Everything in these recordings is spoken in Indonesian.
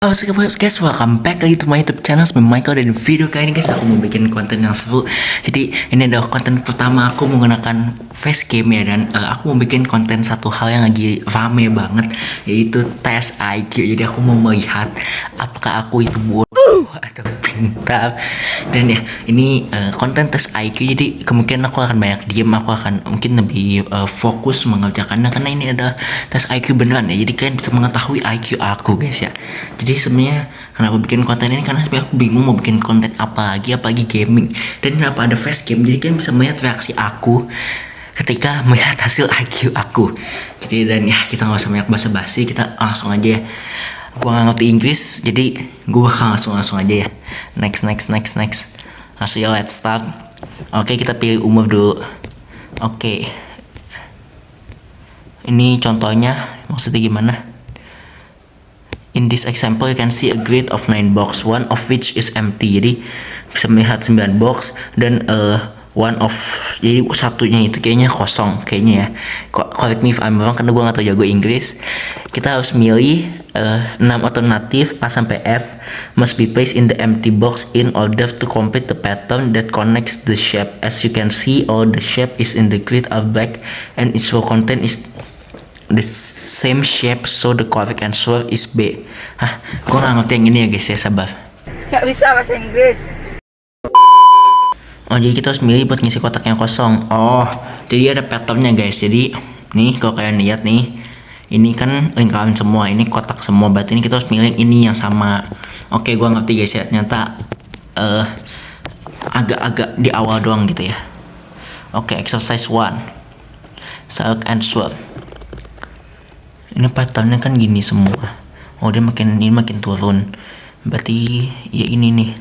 Oh, so guys, welcome back lagi to my YouTube channel. Saya Michael, dan video kali ini guys aku mau bikin konten yang seru. Jadi ini adalah konten pertama aku menggunakan face cam ya, dan aku mau bikin konten satu hal yang lagi rame banget, yaitu tes IQ. Jadi aku mau melihat apakah aku itu bodoh atau pintar. Dan ya ini konten tes IQ, jadi kemungkinan aku akan banyak diem, aku akan mungkin lebih fokus mengerjakannya karena ini adalah tes IQ beneran ya. Jadi kalian bisa mengetahui IQ aku guys ya. Jadi sebenarnya kenapa bikin konten ini, karena sebenarnya aku bingung mau bikin konten apalagi gaming, dan kenapa ada facecam, jadi kalian bisa melihat reaksi aku ketika melihat hasil IQ aku gitu ya. Dan ya kita nggak usah banyak basa-basi, kita langsung aja ya. Gua nggak ngerti Inggris, jadi gua bakal langsung aja ya. Next. Langsung ya, let's start. Oke, kita pilih umur dulu. Oke, ini contohnya maksudnya gimana? In this example, you can see a grid of 9 box, one of which is empty. Jadi bisa melihat 9 box dan one of, jadi satunya itu kayaknya kosong kayaknya ya. Correct me if I'm wrong karena gue gak tau jago Inggris. Kita harus milih 6 alternatif A sampai F must be placed in the empty box in order to complete the pattern that connects the shape. As you can see, all the shape is in the grid are black and its row content is the same shape, so the correct answer is B. Hah, gue gak ngerti yang ini ya guys ya, sabar. Gak bisa bahasa Inggris. Oh, jadi kita harus milih buat ngisi kotak yang kosong. Oh, jadi ada patternnya guys. Jadi nih kalau kalian lihat nih, ini kan lingkaran semua, ini kotak semua, berarti ini kita harus milih ini yang sama. Oke, gue ngerti guys ya, ternyata agak-agak di awal doang gitu ya. Oke, exercise 1, select answer. Ini patternnya kan gini semua. Oh, dia makin turun. Berarti ya ini nih.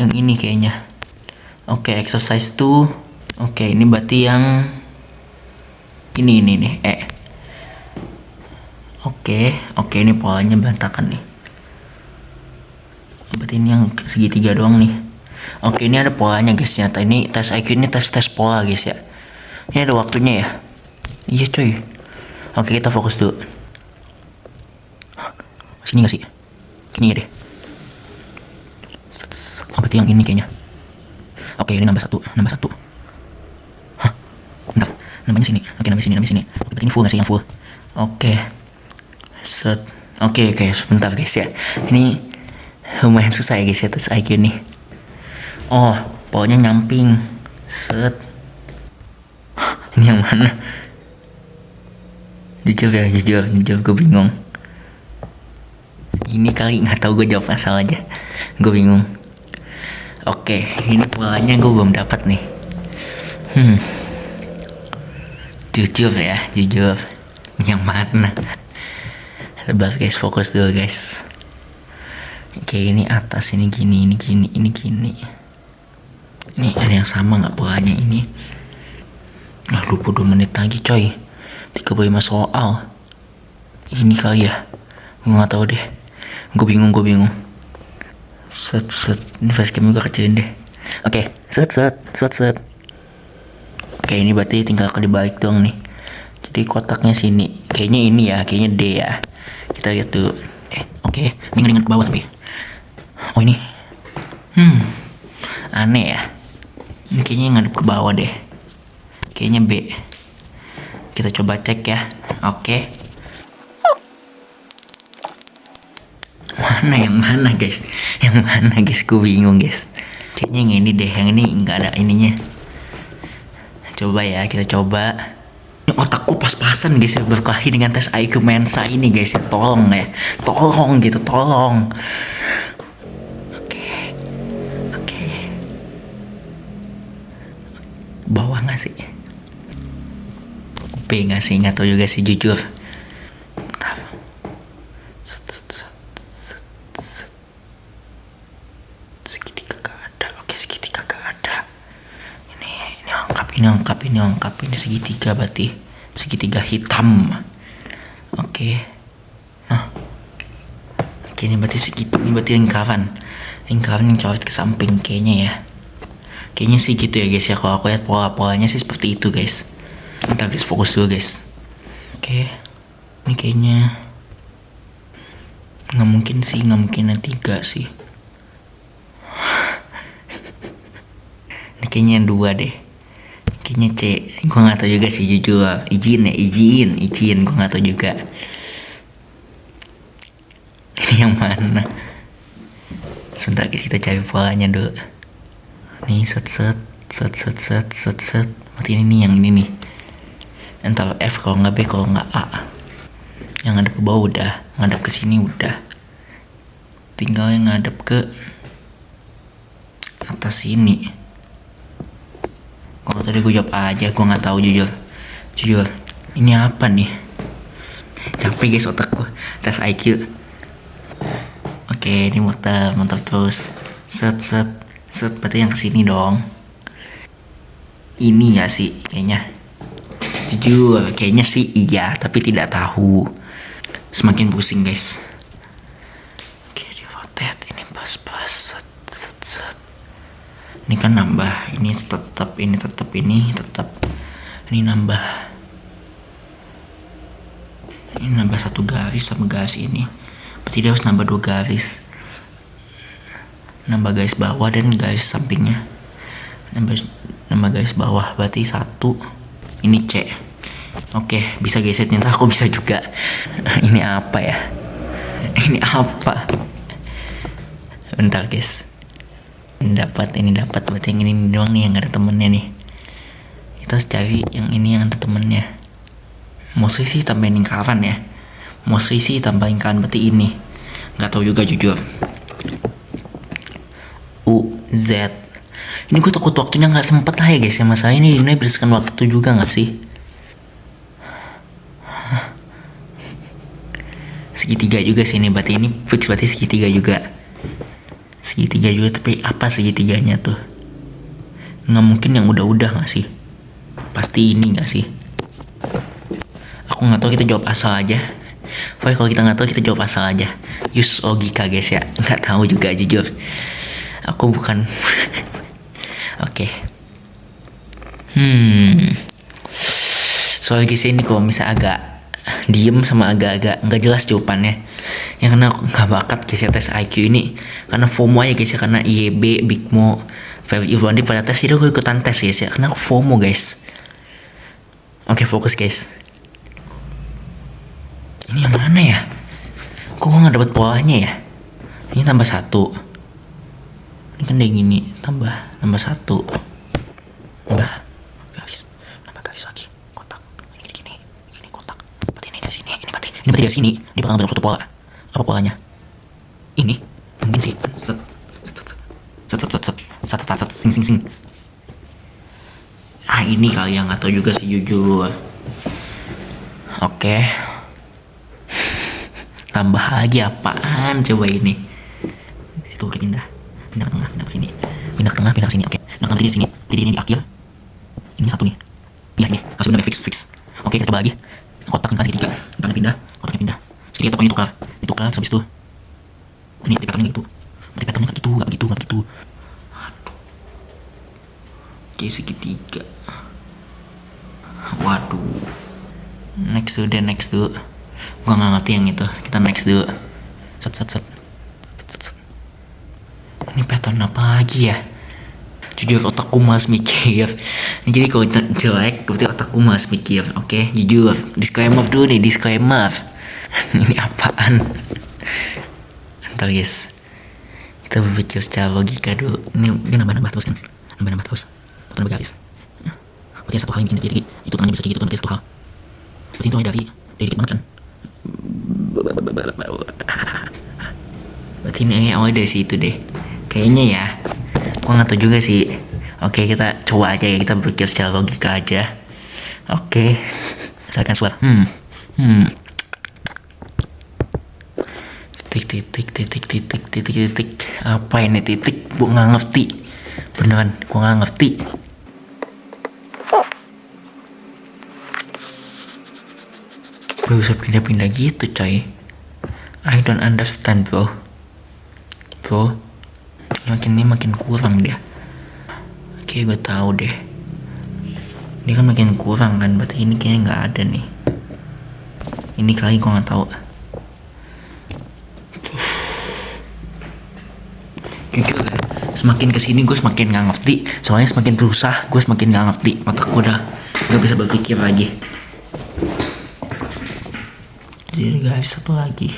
Yang ini kayaknya. Oke, exercise 2. Oke, ini berarti yang ini nih, Oke, ini polanya berantakan nih. Berarti ini yang segitiga doang nih. Oke, ini ada polanya guys. Nyata ini tes IQ, ini tes pola guys ya. Ini ada waktunya ya. Iya coy. Oke, kita fokus dulu. Sini gak sih? Kayaknya ya deh. Oh, berarti yang ini kayaknya. Oke, ini nambah satu. Hah? Bentar, namanya sini. Oke, nambah sini. Oke, berarti ini full gak sih? Yang full. Oke. Set. Oke, sebentar guys ya. Ini lumayan susah ya guys ya, tes IQ nih. Oh, polanya nyamping. Set. Ini yang mana? Jujur gue bingung. Ini kali nggak tahu, gue jawab asal aja, gue bingung. Oke, ini polanya gue belum dapat nih. Jujur yang mana? Sabar guys, fokus dulu guys. Oke, ini atas, ini gini. Ini ada yang sama nggak polanya ini? 22 menit lagi coy. 35 soal. Ini kali ya, gue nggak tahu deh. Gue bingung. Set. Ini facecam juga kecilin deh. Oke, set. Oke, ini berarti tinggal ke dibalik doang nih. Jadi kotaknya sini. Kayaknya ini ya, kayaknya D ya. Kita lihat dulu. Oke, ini ngeringan ke bawah tapi. Oh, ini. Aneh ya. Ini kayaknya ngadep ke bawah deh. Kayaknya B. Kita coba cek ya. Oke. Yang mana guys? Gue bingung guys. Kayaknya yang ini deh, yang ini nggak ada ininya. Coba ya, kita coba. Ini otakku pas-pasan guys ya, berkelahi dengan tes IQ Mensa ini guys ya. Tolong gitu. Oke. Bawah nggak sih? B nggak sih? Nggak tahu juga sih jujur. Ini lengkap, ini segitiga, berarti segitiga hitam. Oke. Oke, ini berarti ini berarti lingkaran yang coret ke samping kayaknya ya. Kayaknya sih gitu ya guys ya, kalau aku lihat polanya sih seperti itu guys. Bentar guys, fokus dulu guys. Oke, ini kayaknya Nggak mungkin sih, nggak mungkin yang 3 sih. Ini kayaknya yang 2 deh. Kayaknya C. Gue nggak tahu juga sih jujur. Izin ya, izin. Gue nggak tahu juga. Ini yang mana? Sebentar guys, kita cari polanya dulu. Nih set. Berarti ini nih, yang ini nih. Entar F kalau nggak B, kalau nggak A. Yang ngadep ke bawah udah, ngadep ke sini udah. Tinggal yang ngadep ke atas sini. Kalau tadi gue jawab aja, gue nggak tahu jujur. Ini apa nih? Capek guys otak gue. Tes IQ. Oke, ini mantap terus. Set. Berarti yang kesini dong. Ini ya sih kayaknya. Jujur, kayaknya sih iya, tapi tidak tahu. Semakin pusing guys. Oke, di rotate ini pas. Set. Ini kan nambah, ini tetap. Ini nambah. Ini nambah 1 garis sama garis ini. Berarti dia harus nambah 2 garis. Nambah garis bawah dan garis sampingnya. Nambah garis bawah berarti 1. Ini C. Oke, bisa geser, ternyata aku bisa juga. Ini apa ya? Ini apa? Bentar guys. Ini dapat berarti yang ini doang nih yang gak ada temennya nih. Kita harus cari yang ini yang ada temennya. Mostly sih tambahin lingkaran ya. Berarti ini. Gak tahu juga jujur. U Z. Ini gue takut waktunya nggak sempet lah ya guys ya, masalah ini berdasarkan waktu juga nggak sih? Segitiga juga sih ini, berarti ini fix, berarti segitiga juga, tapi apa segitiganya tuh? Nggak mungkin yang udah nggak sih? Pasti ini nggak sih? Aku nggak tahu, kita jawab asal aja. Pokoknya kalau kita nggak tahu, kita jawab asal aja. Use logika guys ya, nggak tahu juga jujur. Aku bukan. Oke. Soalnya guys ini kalau misalnya agak diem sama agak nggak jelas jawabannya, ya karena aku nggak bakat guys ya tes IQ ini, karena FOMO aja guys ya, karena IEB, Bigmo, Value Irwandi pada tes, jadi aku ikutan tes guys ya, karena aku FOMO guys. Oke, fokus guys. Ini yang mana ya? Kok gue nggak dapet polanya ya? Ini tambah 1. Ini kan kayak gini, tambah 1. Udah, nambah garis lagi, kotak. Ini gini kotak. Berarti ini dari sini, ini berarti dari sini. Dia bakal bentuk satu pola. Apa polanya? Ini mungkin sih. Set. Sing. Ini kali yang nggak tahu juga sih jujur. Oke. Tambah lagi apaan coba ini? Di situ oke, pindah ke tengah, pindah ke sini. Oke. Pindah ke sini. Jadi ini di akhir. Ini 1 nih. Iya, ini harus benar fix. Oke, kita coba lagi. Kotak yang segitiga. Kotaknya pindah. Segitiga pokoknya ditukar habis itu. Ini patternnya gitu. Berarti patternnya enggak gitu. Aduh. Oke, segitiga. Waduh. Next dulu. Gua nggak ngerti yang itu. Kita next dulu. Set. Ini pattern apa lagi ya? Jujur otakku malas mikir. Jadi kalau jelek berarti otakku malas mikir. Oke, jujur. Disclaimer dulu nih, disclaimer. Ini apaan? Ntar guys, kita berpikir secara logika dulu. Ini nambah terus kan? Nambah terus. Nambah garis. Berarti satu hal yang bikin jadi itu tengahnya bisa kayak gitu kan, berarti satu hal. Berarti itu dari dikit banget kan? Berarti ini awalnya dari situ deh. Kayaknya ya. Gua nggak tahu juga sih. Oke, kita coba aja ya, kita berpikir secara logika aja. Oke. Misalkan suara titik. Apa ini titik? Gua nggak ngerti. Beneran, gua nggak ngerti. Gue bisa pindah-pindah gitu coy. I don't understand bro. Makin kurang dia. Oke, gue tahu deh. Dia kan makin kurang kan, berarti ini kayaknya nggak ada nih. Ini kali gue nggak tahu. semakin kesini gue semakin nggak ngerti. Soalnya semakin susah gue semakin nggak ngerti. Otak gue udah nggak bisa berpikir lagi. Jadi guys, satu lagi.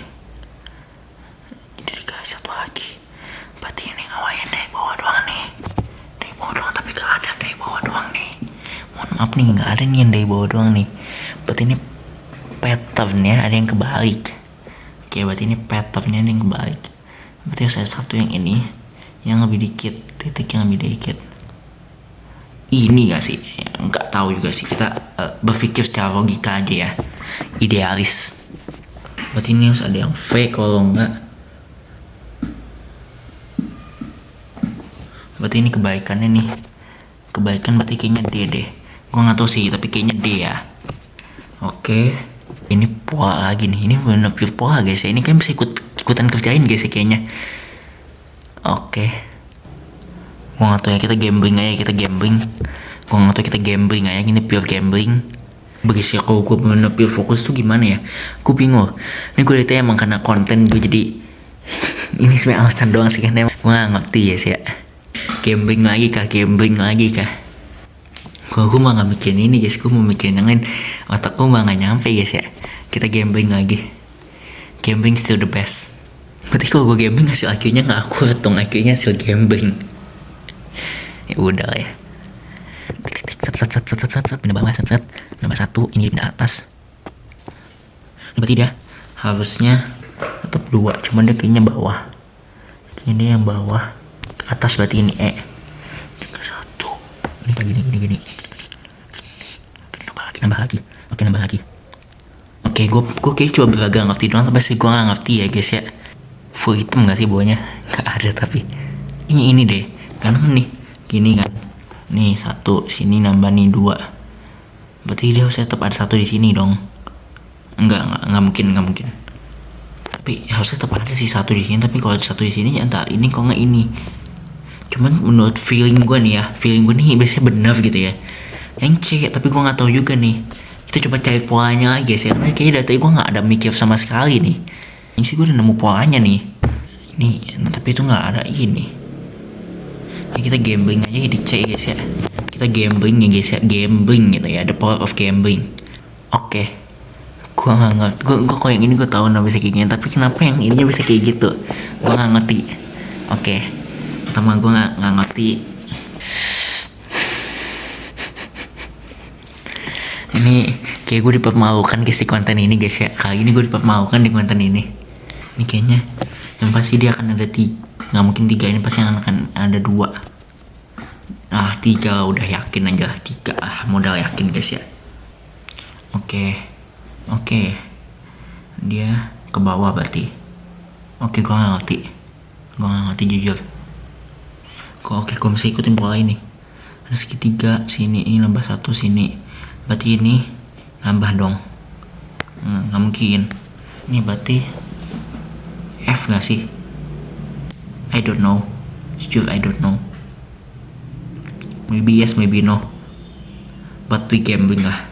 Berarti ini ngawain dari bawah doang nih. Dari bawah doang, tapi gak ada dari bawah doang nih. Mohon maaf nih, gak ada nih yang dari bawah doang nih. Berarti ini patternnya ada yang kebalik. Oke, berarti ini patternnya ada yang kebalik. Berarti saya satu yang ini, yang lebih dikit, titik yang lebih dikit. Ini gak sih? Ya, gak tahu juga sih. Kita berpikir secara logika aja ya. Idealis. Berarti ini harus ada yang fake, kalau enggak. Berarti ini kebaikannya nih. Kebaikan berarti kayaknya D deh. Gue gak tahu sih, tapi kayaknya D ya. Oke. Ini pola lagi nih. Ini bener pure pola guys ya. Ini kan bisa ikutan kerjain guys ya kayaknya. Oke. Gue gak tahu ya, kita gambling aja. Gue gak tahu kita gambling aja. Ini pure gambling. Guys ya, kalau gue bener pure fokus tuh gimana ya? Gue bingung. Ini gue liatnya emang karena konten gue jadi ini sebenarnya alasan doang sih, kan gue gak ngerti guys ya. Gambling lagi kah? Kalau gue mah gak mikirin ini guys, gue mau mikirin yang lain. Otak gue mah gak nyampe guys ya. Kita gambling lagi. Gambling still the best. Berarti kalau gue gambling hasil IQ-nya gak akurat dong. IQ-nya hasil gambling. Ya udah lah ya. Pindah bawah, nambah 1, ini pindah atas. Ini berarti dia harusnya tetap 2, cuman dia kayaknya bawah. Kayaknya dia yang bawah. Atas berarti ini E. 1. Ini gini. Nambah lagi. Oke, nambah lagi. Oke, gue kayak coba belaga ngerti doang, tapi sih gue gak ngerti ya guys ya. Full hitam gak sih bawahnya? Gak ada tapi. Ini deh. Karena kan nih, gini kan. Nih 1, sini nambah nih 2. Berarti dia harus tetap ada 1 di sini dong. Enggak mungkin. Tapi harusnya tetap ada sih 1 di sini, tapi kalau 1 di sini entah ini kok nggak ini. Cuman menurut feeling gue nih biasanya benar gitu ya. Yang C, tapi gue nggak tahu juga nih. Kita coba cari polanya lagi guys ya. Karena kayaknya dari tadi gue nggak ada mikir sama sekali nih. Ini sih gue udah nemu polanya nih. Nah, tapi itu nggak ada ini. Ini kita gambling aja di C guys ya. Kita gambling ya guys ya. Gambling gitu ya. The power of gambling. Oke. Gue gak ngerti. Gue kalau yang ini gue tahu nah bisa kayak gini. Tapi kenapa yang ininya bisa kayak gitu? Gue gak ngerti. Oke. Pertama gue gak ngerti. Ini kayak gue dipermalukan guys di konten ini guys ya. Kali ini gue dipermalukan di konten ini. Ini kayaknya yang pasti dia akan ada 3. Gak mungkin 3, ini pasti akan ada 2. 3 udah yakin aja. 3 modal yakin guys ya. Oke. Dia ke bawah berarti. Oke, gue gak ngerti jujur. Gue bisa ikutin pola ini. Ada segitiga sini, ini nambah 1 sini. Berarti ini nambah dong. Gak mungkin. Ini berarti F gak sih? I don't know. Jujur I don't know. Maybe yes, maybe no. But we gambling lah.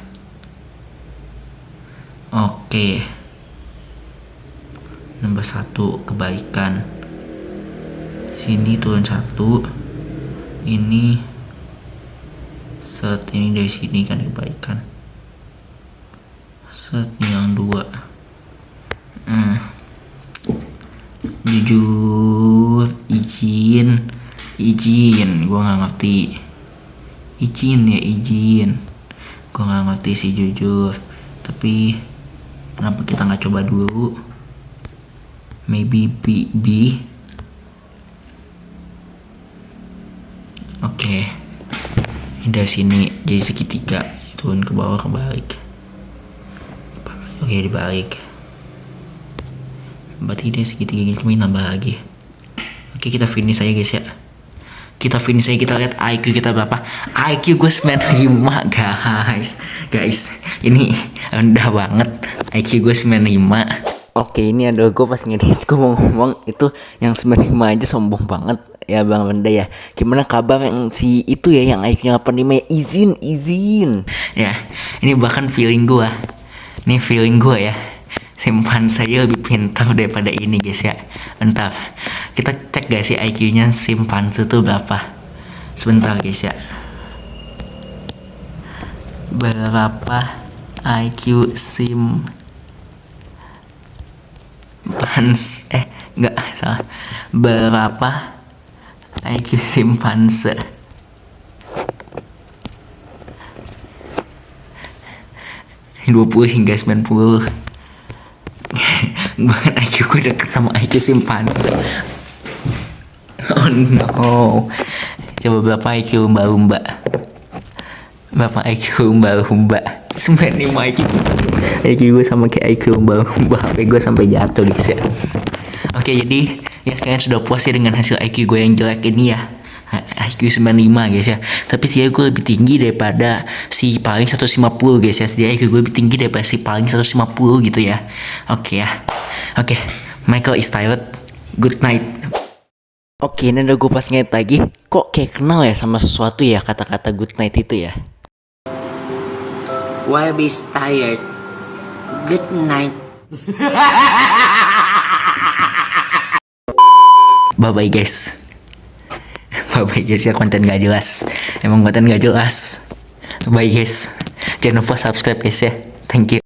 Oke. Nambah 1 kebaikan. Sini turun 1. Ini set, ini dari sini kan kebaikan. Set yang 2. Jujur izin gue nggak ngerti. Izin gue nggak ngerti sih jujur. Tapi kenapa kita nggak coba dulu? Maybe B. Oke. Ini dari sini jadi segitiga, turun ke bawah kebalik. Oke, dibalik. Berarti dia segitiga gini, cuma nambah lagi. Oke, kita finish aja guys ya. Kita lihat IQ kita berapa. IQ gue 95 guys. Ini rendah banget. IQ gue 95. Oke, ini ada gue pas ngedit gue mau ngomong itu yang 95 aja sombong banget ya Bang Benda ya. Gimana kabar yang si itu ya yang IQ-nya 85 ya? Izin. Ya, ini bahkan feeling gue. Ini feeling gue ya. Simpan saya lebih pintar daripada ini guys ya. Bentar, kita cek cek guys sih IQ-nya simpanse tuh berapa. Sebentar guys ya. Berapa IQ enggak salah. Berapa IQ simpanse? Ini 20 hingga 90. Bahkan IQ gue deket sama IQ simpanse. Oh no. Coba berapa IQ lumba-lumba? Berapa IQ lumba-lumba? 95 IQ. IQ gue sama kayak IQ lumba-lumba. HP gue sampai jatuh guys ya. Oke, jadi ya kalian sudah puas ya dengan hasil IQ gue yang jelek ini ya. IQ 95 guys ya. Tapi sih gue lebih tinggi daripada si paling 150 guys ya. Jadi IQ gue lebih tinggi daripada si paling 150 gitu ya. Oke ya. Oke, Michael is tired. Good night. Oke, ini udah gue pas ngeliat lagi. Kok kayak kenal ya sama sesuatu ya kata-kata good night itu ya. Why be tired? Good night. Bye bye guys. Bye bye guys ya, konten gak jelas. Emang konten gak jelas. Bye guys. Jangan lupa subscribe guys ya. Thank you.